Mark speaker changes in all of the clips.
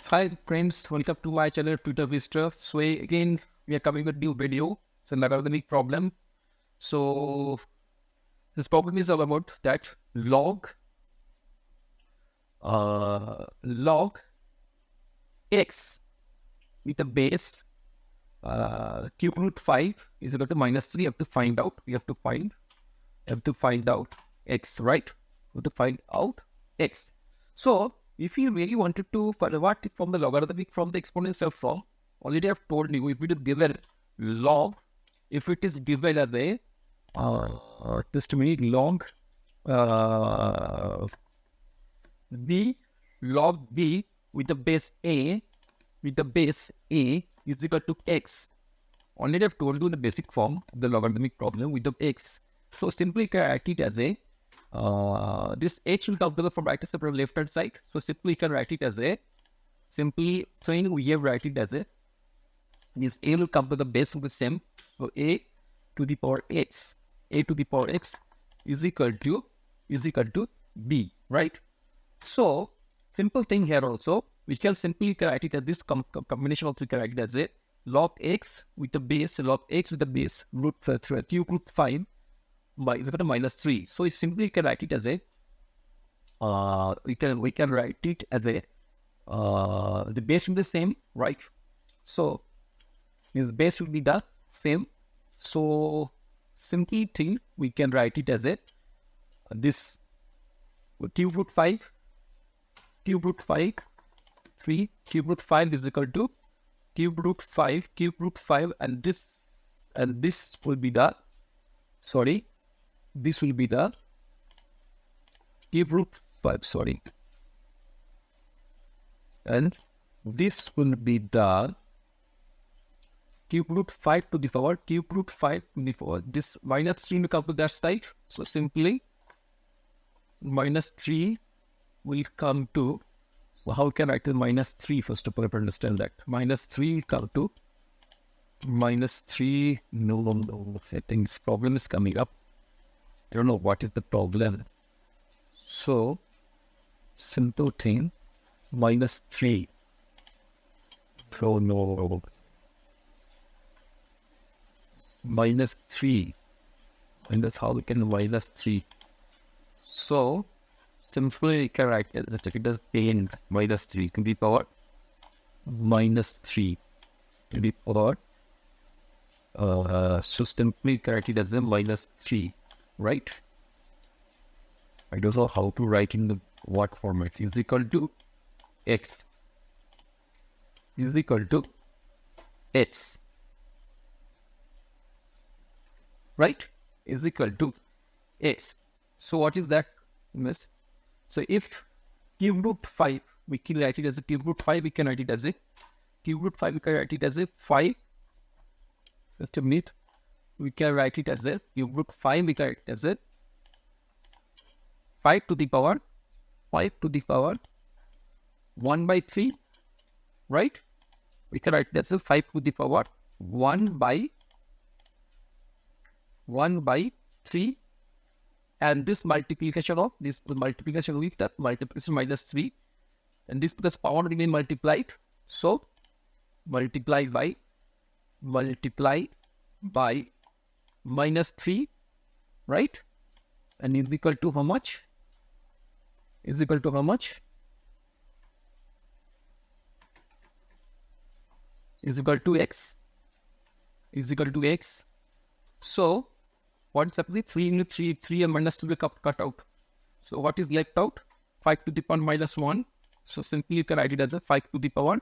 Speaker 1: Hi friends, welcome to my channel Twitter Vista. So again, we are coming with new video. It's a logarithmic problem. So this problem is all about that log x with a base cube root 5 is equal to minus 3. You have to find out. We have to find out x, right? We have to find out x. So if you really wanted to convert it from the logarithmic from the exponential form, already I've told you, if it is given log, if it is given as a just a minute, log b log b with the base a is equal to x. Already I've told you in the basic form of the logarithmic problem with the x. So simply can write it as a this h will come to the from right side from left hand side. So simply you can write it as a we have write it as a this a will come to the base of the same. So a to the power x is equal to b, right? So simple thing here also, we can simply write it as this combination also we can write it as a log x with the base root cube root 5 by is equal to minus 3. So it simply can write it as a we can write it as a the base will be the same, right? So this base will be the same. So simply thing we can write it as a this cube root 5 3 cube root 5 is equal to cube root 5 and this will be the this will be the cube root 5 and this will be the cube root 5 to the power this minus 3 will come to that side. So simply minus 3 will come to, so how can I write the minus 3 first of all to understand that minus 3 will come to minus 3 no I think this problem is coming up. I don't know what is the problem. So simple thing minus 3 minus 3 and that's how we can minus 3. So simply we can write it as pain minus 3 to the power minus 3 to the power so simply write it as a minus 3, right? I don't know how to write in the what format. Is equal to x is equal to x, right? Is equal to x. So what is that, miss? So if cube root 5 we can write it as a cube root 5, we can write it as a cube root 5, we can write it as a 5. Just a minute. We can write it as a cube root 5, we can write it as a 5 to the power 1 by 3, right? We can write that as a 5 to the power 1 by 3, and this multiplication of this multiplication with that multiplication minus 3, and this because power remain multiplied, so multiply by minus 3, right? And is equal to how much? Is equal to how much? Is equal to x. Is equal to x. So what's happening? 3 into 3 and minus 2 will cut out. So what is left out? 5 to the power minus 1. So simply you can write it as a 5 to the power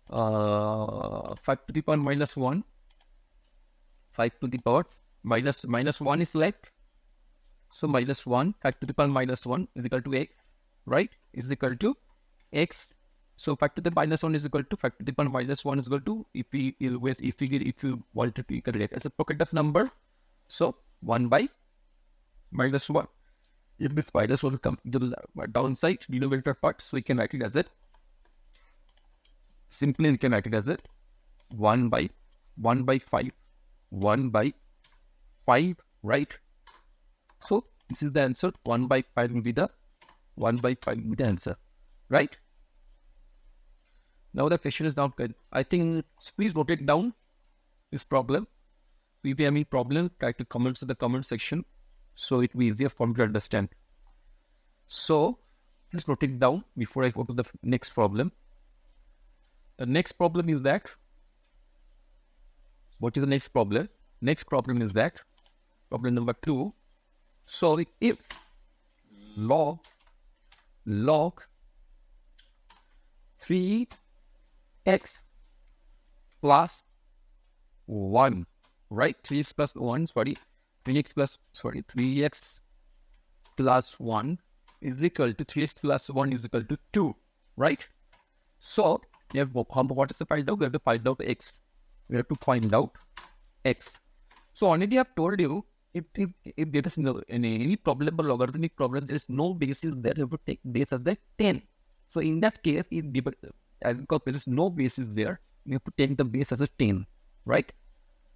Speaker 1: 5 to the power minus 1. 5 to the power minus 1 is left. So minus 1, 5 to the power minus 1 is equal to x, right? Is equal to x. So 5 to the minus 1 is equal to 5 to the power minus 1 is equal to, if you want to calculate as a pocket of number, so 1 by minus 1. If this minus 1 will come to the downside denominator part, so we can write it as a simply we can write it as a 1 by 5, right? So this is the answer. 1 by 5 will be the answer, right? Now the question is now good. I think, please note it down, this problem. If you have any problem, try to comment in the comment section, so it will be easier for me to understand. So, let's note it down before I go to the next problem. The next problem is that, what is the next problem? Next problem is that, problem number 2. So, if log 3x plus 1, right? 3x plus 1, 3x plus 1 is equal to 3x plus 1 is equal to 2, right? So, we have, what is the find out? We have to find out x. We have to find out x. So, already I have told you, if there is any problem or logarithmic problem, there is no basis there, you have to take base as the 10. So, in that case, as because there is no basis there, you have to take the base as a 10, right?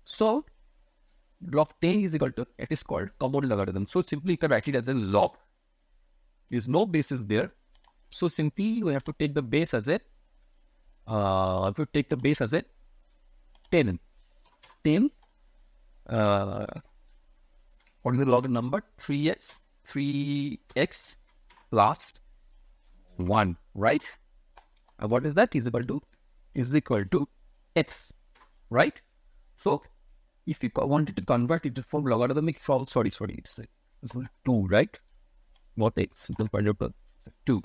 Speaker 1: So, log 10 is equal to, it is called common logarithm. So, simply you can write it as a log. There is no basis there. So, simply you have to take the base as a, 10. 10, what is the log number? 3x plus 1, right? And what is that? Is equal to x, right? So, if you wanted to convert it from logarithmic from, it's 2, right? Not x, you can find out 2. You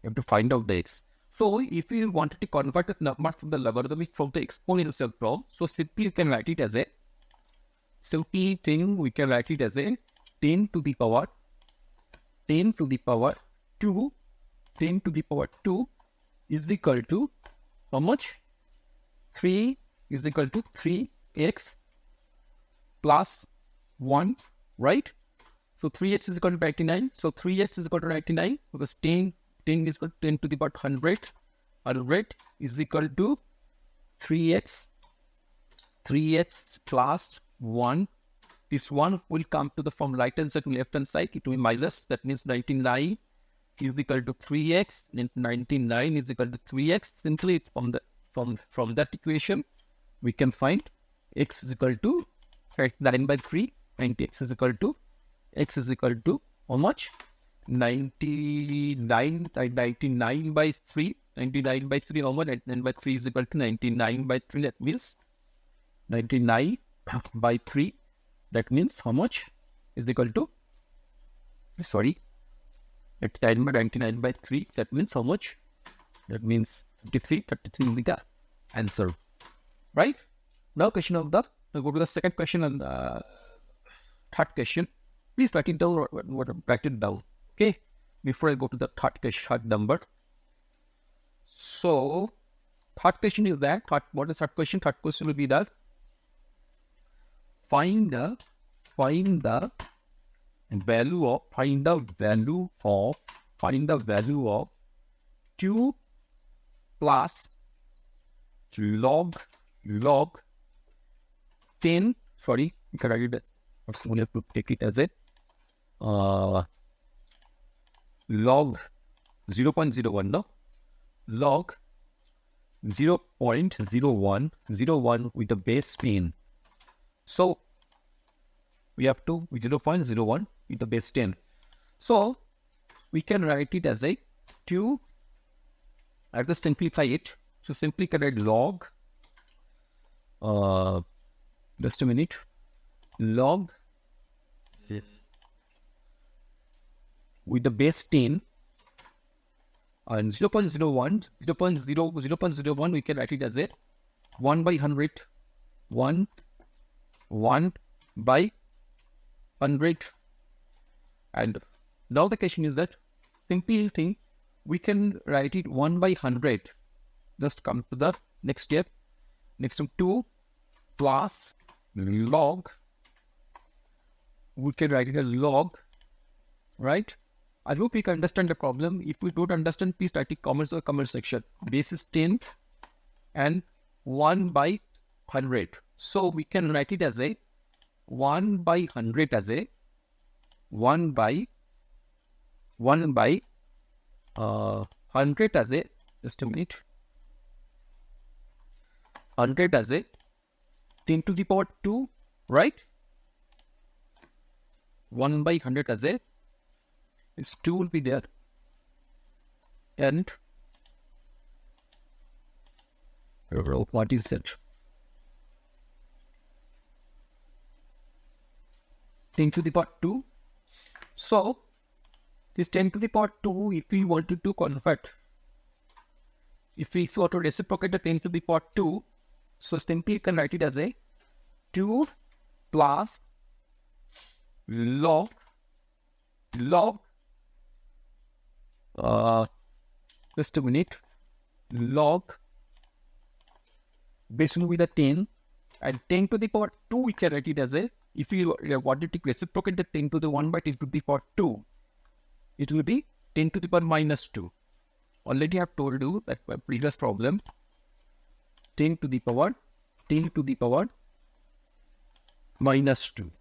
Speaker 1: have to find out the x. So, if you wanted to convert the number from the logarithmic from the exponential form, so simply you can write it as a, we can write it as a 10 to the power 2, 10 to the power 2 is equal to how much? 3 is equal to 3x plus 1, right? So 3x is equal to 99. So 3x is equal to 99 because 10 is equal to 10 to the power 100. 100 is equal to 3x plus 1. This 1 will come to the from right hand side to left hand side. It will be minus. That means 99 is equal to 3x. And 99 is equal to 3x. Simply it's from that equation we can find x is equal to 9 by 3, and x is equal to how much? 99 by 3. 99 by 3 how much? 99 by 3 is equal to 99 by 3. That means 99 by 3. That means how much is equal to, 99 by 3. That means how much? That means 33 will be the answer, right? Now question of the, we'll go to the second question and third question. Please write it down, okay? Before I go to the third number. So, third question is that, what is third question? Third question will be that, find the value of 2 plus log 10. You can write it as, we have to take it as a log 0.01, no? Log 0.01 with the base 10. So, we have to 0.01 with the base 10. So, we can write it as a 2. I have to simplify it. So, simply can write log, just a minute, log with the base 10 and 0.01 we can write it as a 1 by 100, 1 by 100. And now the question is that, simple thing, we can write it 1 by 100. Just come to the next step. Next to 2 plus log, we can write it as log, right? I hope you can understand the problem. If you don't understand, please write it comments or comment section. Base is 10 and 1 by 100. So we can write it as a 1 by 100 as a 1 by 100 as a, just a minute, 100 as a 10 to the power 2, right? 1 by 100 as a is 2 will be there, and what is that? 10 to the power 2. So this 10 to the power 2, if we wanted to convert, if we want to reciprocate the 10 to the power 2, so simply you can write it as a 2 plus log just a minute, log basically with the 10, and 10 to the power 2 we can write it as a, if you wanted to reciprocate the 10 to the 1 by 10 to the power 2, it will be 10 to the power minus 2. Already I have told you that my previous problem, 10 to the power minus 2.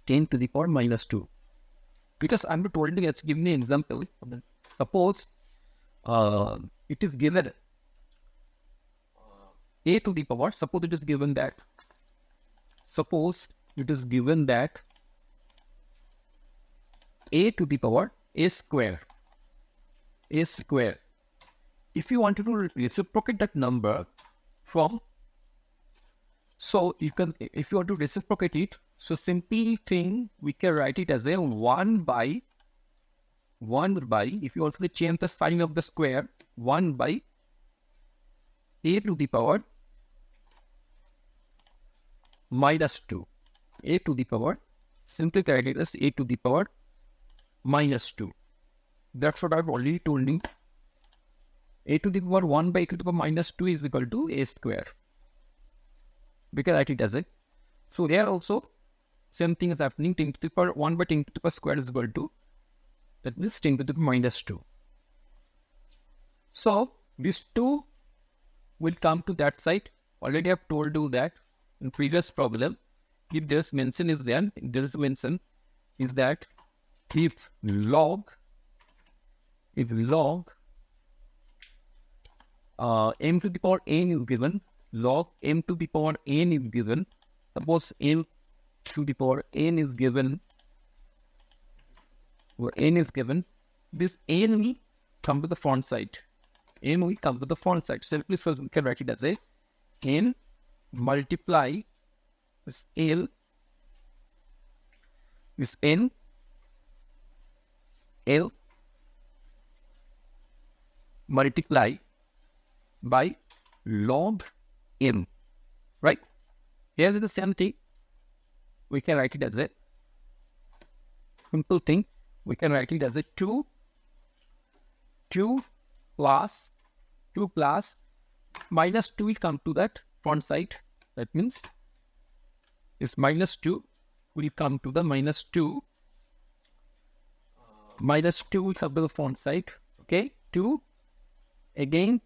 Speaker 1: 10 to the power minus 2. Because I'm not told you, let's give me an example. Suppose it is given a to the power, suppose it is given that a to the power a square. If you wanted to reciprocate that number from, so you can, if you want to reciprocate it, so simply thing we can write it as a 1 by, if you want to change the sign of the square, 1 by a to the power minus 2. A to the power, simply write it as a to the power minus 2. That's what I've already told you. A to the power 1 by a to the power minus 2 is equal to a square. We can write it as a. So here also, same thing is happening. 10 to the power 1 by 10 to the power square is equal to, that means 10 to the power minus 2. So this 2 will come to that side. Already I have told you that in previous problem, if there's mention is there, there is mention is that if log m to the power n is given, log m to the power n is given, suppose m to the power n is given, where n is given, this n will come to the front side. N will come to the front side. Simply, first we can write it as a n multiply this L, this n, L multiply by log m, right? Here is the same thing. We can write it as a simple thing. We can write it as a 2 plus minus 2 will come to that front side. That means this minus 2 will come to the minus 2. Minus 2 will come to the front side. Okay, 2 again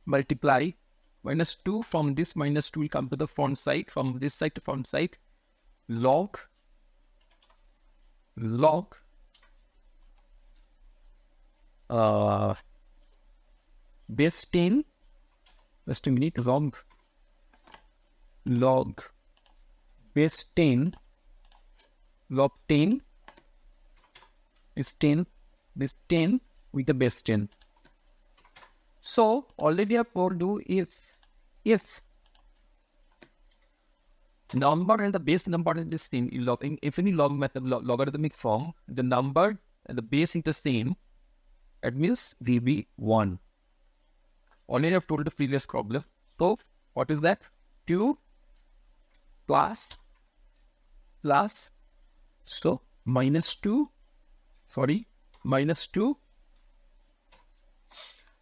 Speaker 1: multiply minus 2 from this minus 2 will come to the front side, from this side to front side, log base 10, just a minute, log base 10, log 10 is 10, this 10 with the base 10. So already I have told you is if number and the base number is the same, if any log method, logarithmic form, the number and the base is the same, that means we be 1. Already I have told the previous problem. So what is that? 2 plus, so minus 2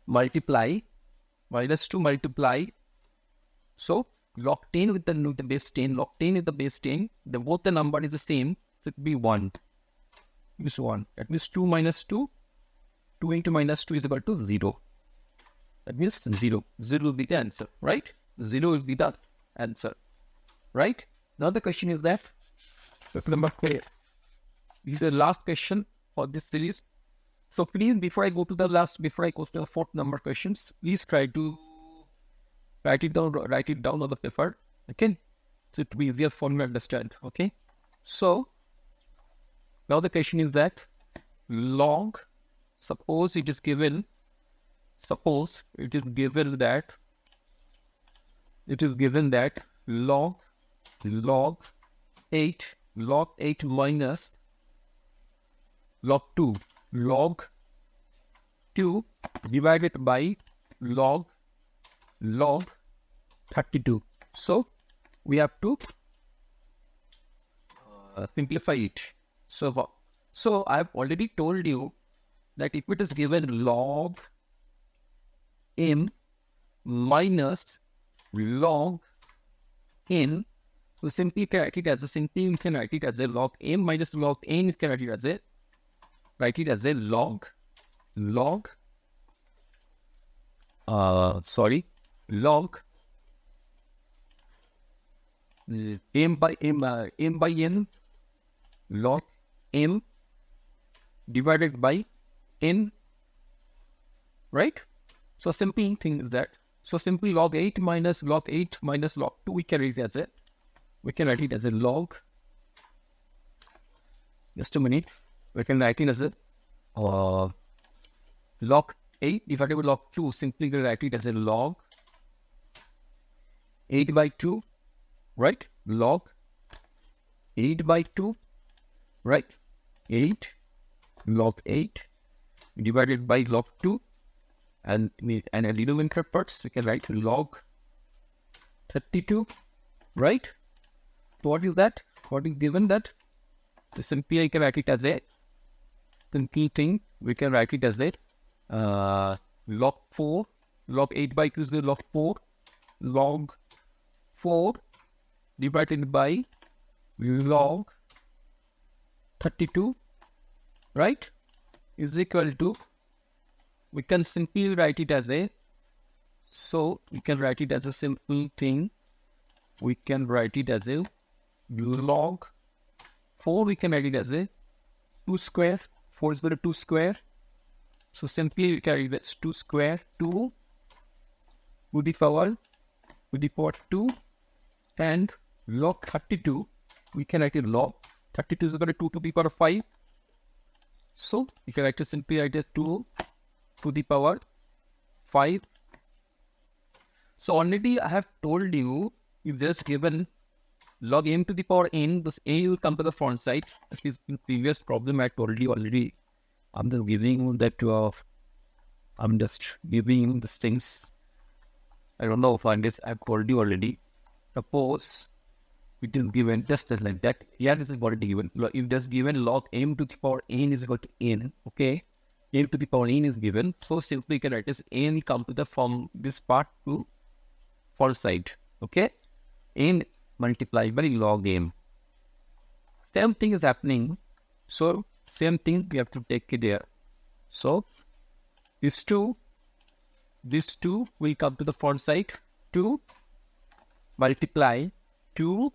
Speaker 1: multiply, so log 10 with the base 10, log 10 with the base 10, both the number is the same, so it will be 1. This 1. That means 2 minus 2, 2 into minus 2 is equal to 0. That means 0. 0 will be the answer, right? 0 will be the answer, right? Now the question is that, number 4. This is the last question for this series. So please, before I go to the 4th number questions, please try to write it down on the paper. Okay, so it will be easier for me to understand. Okay, so now the question is that log, suppose it is given that log 8 minus log 2 divided by log 32. So we have to simplify it. So I've already told you that if it is given log m minus log n, so simply you can write it as a log m minus log n. You can write it as a log log m by n log m divided by n, right? So simple thing is that, so simply log 8 minus log 2, we can write it as a log, just a minute, we can write it as a log 8 divided by log 2, simply write it as a log 8 by 2, right? Log 8 by 2, right? 8 log 8 divided by log 2, and a denominator parts, we can write log 32, right? So what is that? What is given that? So simply I can write it as a simple thing. We can write it as a log 4, log 8 by 2 is the log 4, log 4 divided by log 32, right, is equal to, we can simply write it as a, so we can write it as a simple thing. We can write it as a log 4, we can write it as a 2 square, 4 is equal to 2 square. So simply we can write it as 2 square, 2 to the power 2, and log 32, we can write it log 32 is equal to 2 to the power 5. So you can write it simply write it 2 to the power 5. So already I have told you, if just given log m to the power n, this a will come to the front side. That is in previous problem I told you already. I'm just giving you that I'm just giving you these things. I don't know if I guess I've told you already. Suppose it is given just like that. Here this is already given. If just given log m to the power n is equal to n, okay, m to the power n is given. So simply you can write as n come to the from this part to front side, okay, n multiplied by log m. Same thing is happening. So same thing we have to take it there. So these two will come to the front side, 2 multiply 2,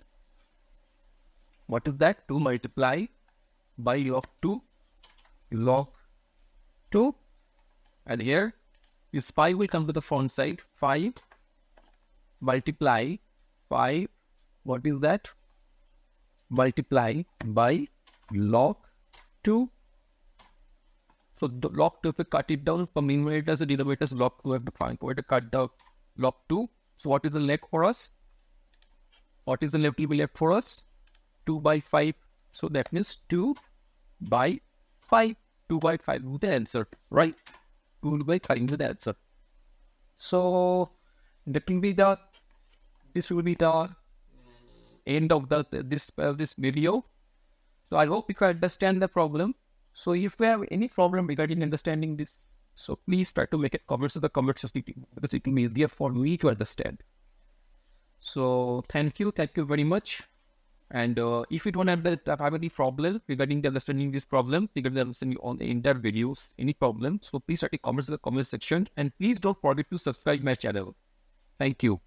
Speaker 1: what is that? 2 multiply by log 2, and here this 5 will come to the front side, 5 multiply 5, what is that? Multiply by log 2. So the log 2, if we cut it down from numerators and denominators, log 2 have to find, we have to cut the log 2. So what is the left for us? What is the left will be left for us? 2 by 5. So that means 2 by 5. 2 by 5 is the answer, right? 2 by 5 is the answer. So that will be the, this will be the end of this video. So I hope you can understand the problem. So if you have any problem regarding understanding this, so please try to make it comments in the comment section, because it will be easier for me to understand. So thank you very much. And if you don't have any problem regarding the understanding this problem, regarding the understanding on the entire videos, any problem, so please write comments in the comment section, and please don't forget to subscribe my channel. Thank you.